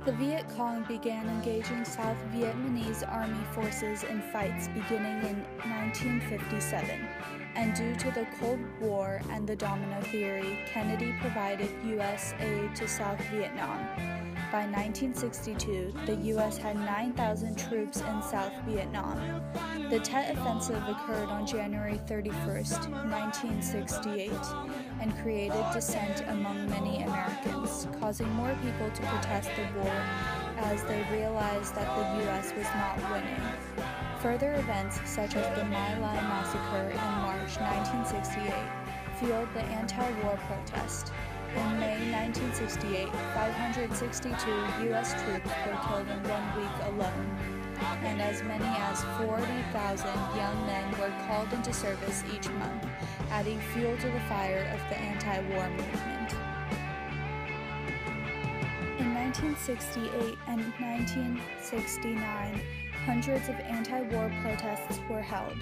The Viet Cong began engaging South Vietnamese Army forces in fights beginning in 1957, and due to the Cold War and the domino theory, Kennedy provided U.S. aid to South Vietnam. By 1962, the U.S. had 9,000 troops in South Vietnam. The Tet Offensive occurred on January 31, 1968, and created dissent among many Americans, causing more people to protest the war as they realized that the U.S. was not winning. Further events, such as the My Lai massacre in March 1968, fueled the anti-war protest. In May 1968, 562 U.S. troops were killed in 1 week alone, and as many as 40,000 young men were called into service each month, adding fuel to the fire of the anti-war movement. In 1968 and 1969, hundreds of anti-war protests were held.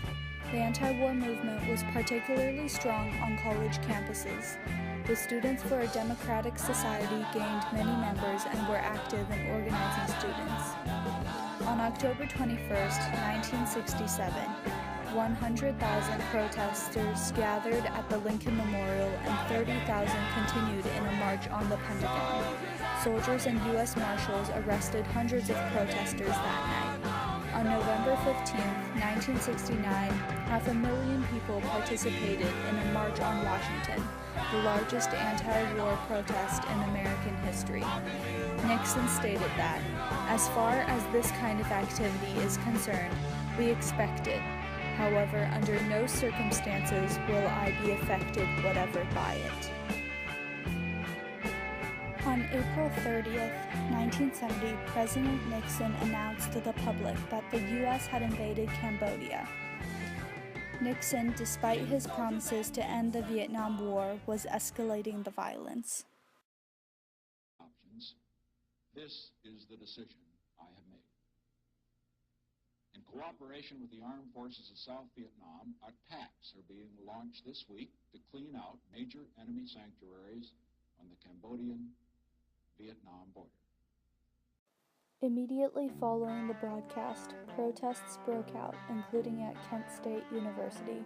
The anti-war movement was particularly strong on college campuses. The Students for a Democratic Society gained many members and were active in organizing students. On October 21, 1967, 100,000 protesters gathered at the Lincoln Memorial and 30,000 continued in a march on the Pentagon. Soldiers and U.S. Marshals arrested hundreds of protesters that night. On November 15, 1969, 500,000 people participated in a march on Washington, the largest anti-war protest in American history. Nixon stated that, "As far as this kind of activity is concerned, we expect it. However, under no circumstances will I be affected whatever by it." On April 30th, 1970, President Nixon announced to the public that the U.S. had invaded Cambodia. Nixon, despite his promises to end the Vietnam War, was escalating the violence. This is the decision I have made. In cooperation with the armed forces of South Vietnam, attacks are being launched this week to clean out major enemy sanctuaries on the Cambodian-Vietnam border. Immediately following the broadcast, protests broke out, including at Kent State University.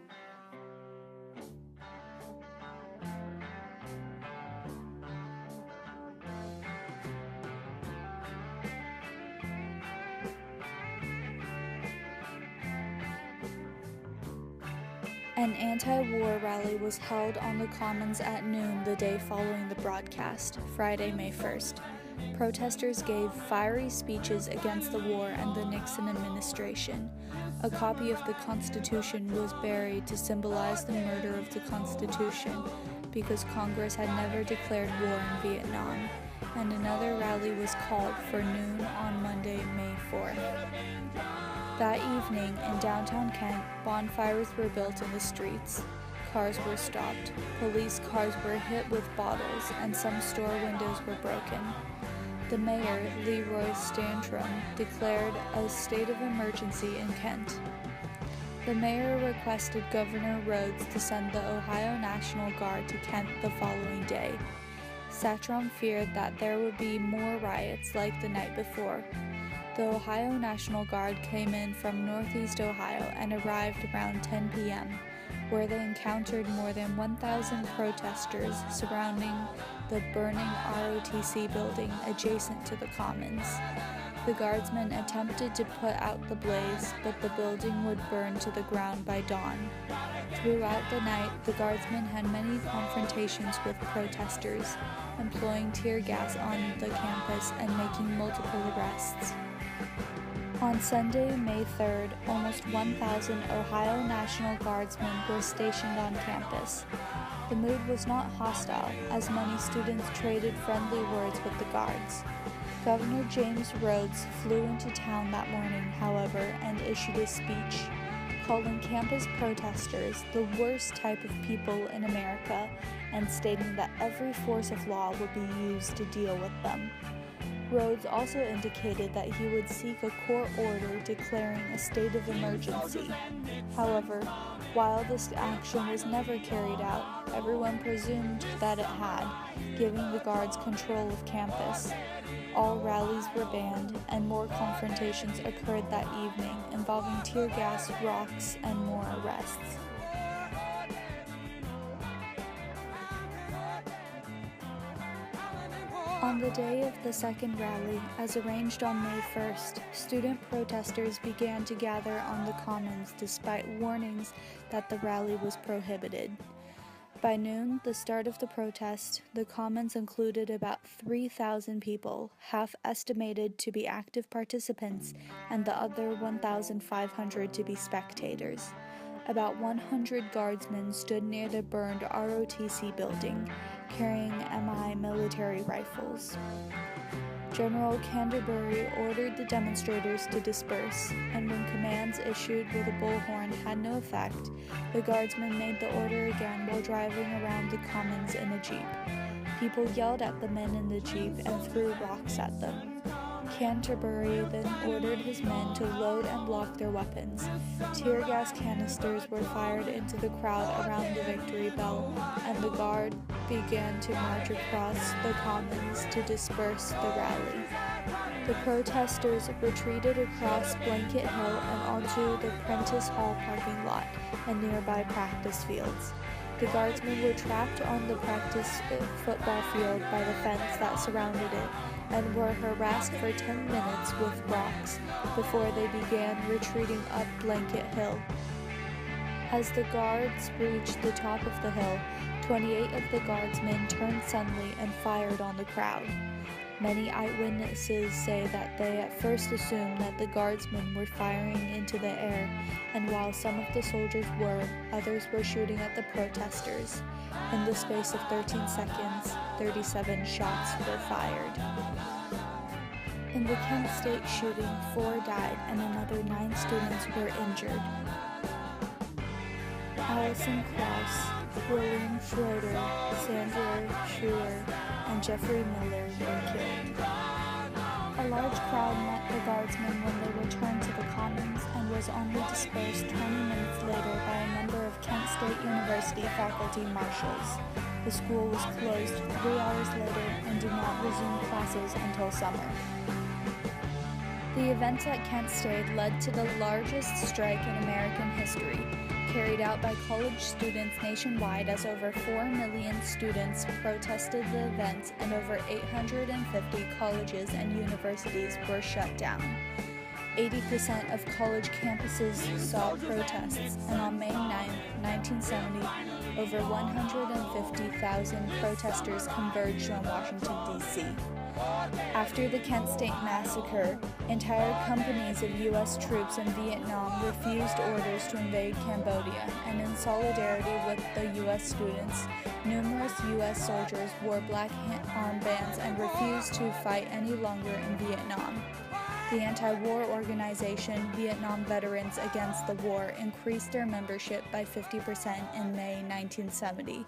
An anti-war rally was held on the Commons at noon the day following the broadcast, Friday, May 1st. Protesters gave fiery speeches against the war and the Nixon administration. A copy of the Constitution was buried to symbolize the murder of the Constitution because Congress had never declared war in Vietnam, and another rally was called for noon on Monday, May 4th. That evening, in downtown Kent, bonfires were built in the streets. Cars were stopped, police cars were hit with bottles, and some store windows were broken. The mayor, Leroy Stantrum, declared a state of emergency in Kent. The mayor requested Governor Rhodes to send the Ohio National Guard to Kent the following day. Stantrum feared that there would be more riots like the night before. The Ohio National Guard came in from Northeast Ohio and arrived around 10 p.m., where they encountered more than 1,000 protesters surrounding the burning ROTC building adjacent to the Commons. The guardsmen attempted to put out the blaze, but the building would burn to the ground by dawn. Throughout the night, the guardsmen had many confrontations with protesters, employing tear gas on the campus and making multiple arrests. On Sunday, May 3rd, almost 1,000 Ohio National Guardsmen were stationed on campus. The mood was not hostile, as many students traded friendly words with the guards. Governor James Rhodes flew into town that morning, however, and issued a speech, calling campus protesters the worst type of people in America and stating that every force of law would be used to deal with them. Rhodes also indicated that he would seek a court order declaring a state of emergency. However, while this action was never carried out, everyone presumed that it had, giving the guards control of campus. All rallies were banned, and more confrontations occurred that evening, involving tear gas, rocks, and more arrests. On the day of the second rally, as arranged on May 1st, student protesters began to gather on the Commons despite warnings that the rally was prohibited. By noon, the start of the protest, the Commons included about 3,000 people, half estimated to be active participants and the other 1,500 to be spectators. About 100 guardsmen stood near the burned ROTC building, carrying MI military rifles. General Canterbury ordered the demonstrators to disperse, and when commands issued with a bullhorn had no effect, the guardsmen made the order again while driving around the Commons in a jeep. People yelled at the men in the jeep and threw rocks at them. Canterbury then ordered his men to load and lock their weapons. Tear gas canisters were fired into the crowd around the Victory Bell, and the guard began to march across the Commons to disperse the rally. The protesters retreated across Blanket Hill and onto the Prentice Hall parking lot and nearby practice fields. The guardsmen were trapped on the practice football field by the fence that surrounded it, and were harassed for 10 minutes with rocks before they began retreating up Blanket Hill. As the guards reached the top of the hill, 28 of the guardsmen turned suddenly and fired on the crowd. Many eyewitnesses say that they at first assumed that the guardsmen were firing into the air, and while some of the soldiers were, others were shooting at the protesters. In the space of 13 seconds, 37 shots were fired. In the Kent State shooting, 4 died and another 9 students were injured. Allison Krauss, William Schroeder, Sandra Schuer, and Jeffrey Miller were killed. A large crowd met the guardsmen when they returned to the Commons and was only dispersed 20 minutes later by a number of Kent State University faculty marshals. The school was closed 3 hours later and did not resume classes until summer. The events at Kent State led to the largest strike in American history, carried out by college students nationwide as over 4 million students protested the events and over 850 colleges and universities were shut down. 80% of college campuses saw protests, and on May 9, 1970, over 150,000 protesters converged on Washington, D.C. After the Kent State Massacre, entire companies of U.S. troops in Vietnam refused orders to invade Cambodia, and in solidarity with the U.S. students, numerous U.S. soldiers wore black armbands and refused to fight any longer in Vietnam. The anti-war organization Vietnam Veterans Against the War increased their membership by 50% in May 1970.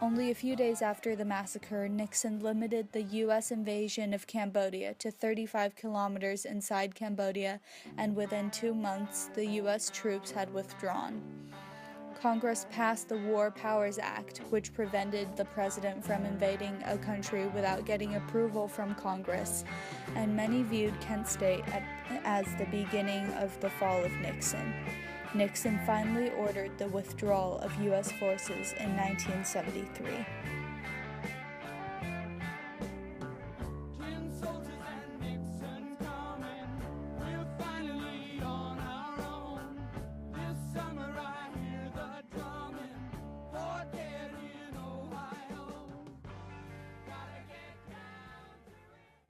Only a few days after the massacre, Nixon limited the U.S. invasion of Cambodia to 35 kilometers inside Cambodia, and within 2 months, the U.S. troops had withdrawn. Congress passed the War Powers Act, which prevented the president from invading a country without getting approval from Congress, and many viewed Kent State as the beginning of the fall of Nixon. Nixon finally ordered the withdrawal of U.S. forces in 1973.